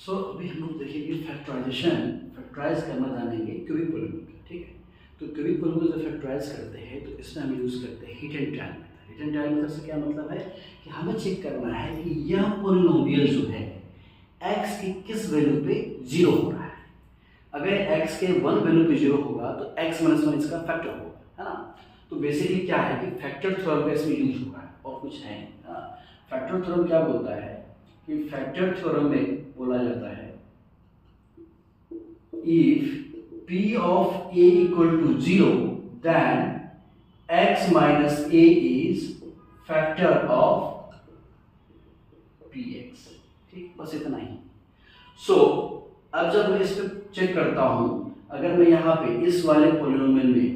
सो अभी हम लोग देखेंगे फैक्टराइज करना जानेंगे क्यूबिक पॉलीनोमियल का, ठीक है। तो क्यूबिक पॉलीनोमियल जब फैक्टराइज करते हैं तो इसमें हम यूज़ करते हैं hit and trial method. Hit and trial method से क्या मतलब है कि हमें चेक करना है कि यह पॉलीनोमियल जो है x की किस वैल्यू पे जीरो हो रहा है। अगर x के 1 वैल्यू पे जीरो होगा तो x माइनस 1 इसका फैक्टर होगा, है ना। तो बेसिकली क्या है कि फैक्टर थ्योरम का इसमें यूज हो रहा है और कुछ है नहीं। फैक्टर थ्योरम क्या बोलता है कि फैक्टर थ्योरम में बोला जाता है if p of a equal to 0 then x minus a is factor of px, ठीक, बस इतना ही। सो अब जब मैं इस पे चेक करता हूं, अगर मैं यहाँ पे इस वाले पॉलिनोमियल में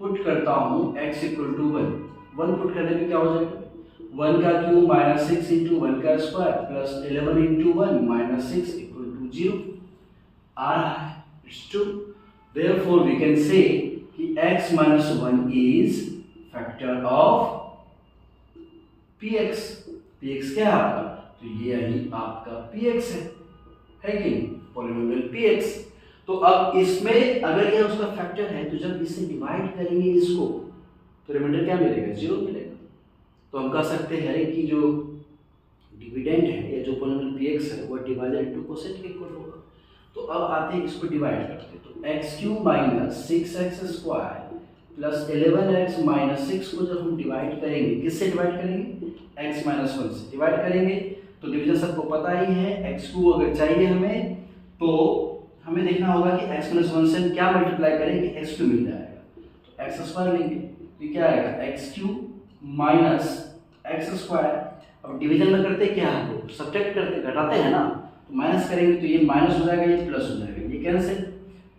पुट करता हूं x इक्वल टू 1 पुट करने पे क्या हो जाएगा 1 का क्यूब माइनस 6 इंटू 1 का square plus 11 into 1 minus 6 equal to 0 आ रहा है। It's true, therefore we can say कि x minus 1 is factor of px। px क्या है आपका, तो ये यही आपका px है कि नहीं, पॉलिनोमियल px। तो अब इसमें अगर ये उसका फैक्टर है तो जब इससे डिवाइड करेंगे इसको तो रिमाइंडर क्या मिलेगा, 0 मिलेगा। तो हम कह सकते हैं कि जो डिविडेंड है या जो पॉलिनोमियल px है वो डिवाइडेड इनटू कोसेट के इक्वल होगा। तो अब आते हैं इसको डिवाइड करते हैं, तो x cube minus 6x square plus 11x minus 6 को जब हम डिवाइड करेंगे, किससे डिवाइड करेंगे, x माइनस 1 से डिवाइड करेंगे। तो डिवीजन सबको पता ही है, x को अगर चाहिए हमें तो हमें देखना होगा कि x माइनस 1 से क्या मल्टीप्लाई करेंगे, x क्यूब मिल जाएगा। तो x स्क्वायर लेंगे तो क्या आएगा x cube minus x square. अब डिवीजन में करते क्या है, तो सब्ट्रैक्ट करते घटाते हैं ना, तो माइनस करेंगे तो ये माइनस हो जाएगा, ये प्लस हो जाएगा, ये कैंसिल।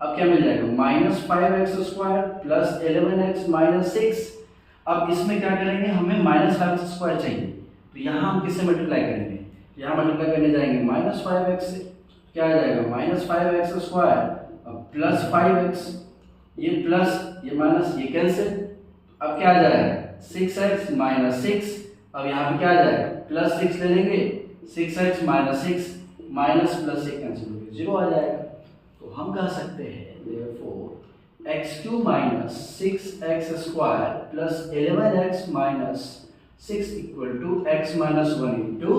अब क्या मिल जाएगा minus 5x square plus 11x minus 6। अब इसमें क्या करेंगे, हमें माइनस 5x स्क्वायर चाहिए, तो यहाँ हम किससे मल्टीप्लाई करेंगे, यहाँ मल्टीप्लाई करने जाएंगे माइनस 5x से, क्या आ जाएगा minus 5x square plus 5x, ये प्लस ये माइनस ये कैंसिल। अब क्या आ जाएगा 6x माइनस 6। अब यहाँ पे क्या आ जाएगा प्लस 6 ले लेंगे, 6x माइनस 6 माइनस प्लस एक कैंसिल होकर 0 आ जाएगा। तो हम कह सकते हैं therefore x cube minus 6x square plus 11x minus 6 equal to x minus 1 into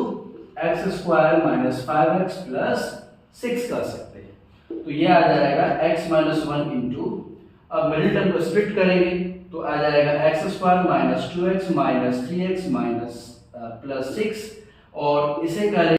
x square minus 5x plus 6 कर सकते हैं। तो ये आ जाएगा x माइनस 1 इंटू, अब मिडिल टर्म को स्प्लिट करेंगे तो आ जाएगा x square minus 2x minus 3x minus plus 6 और इसे करें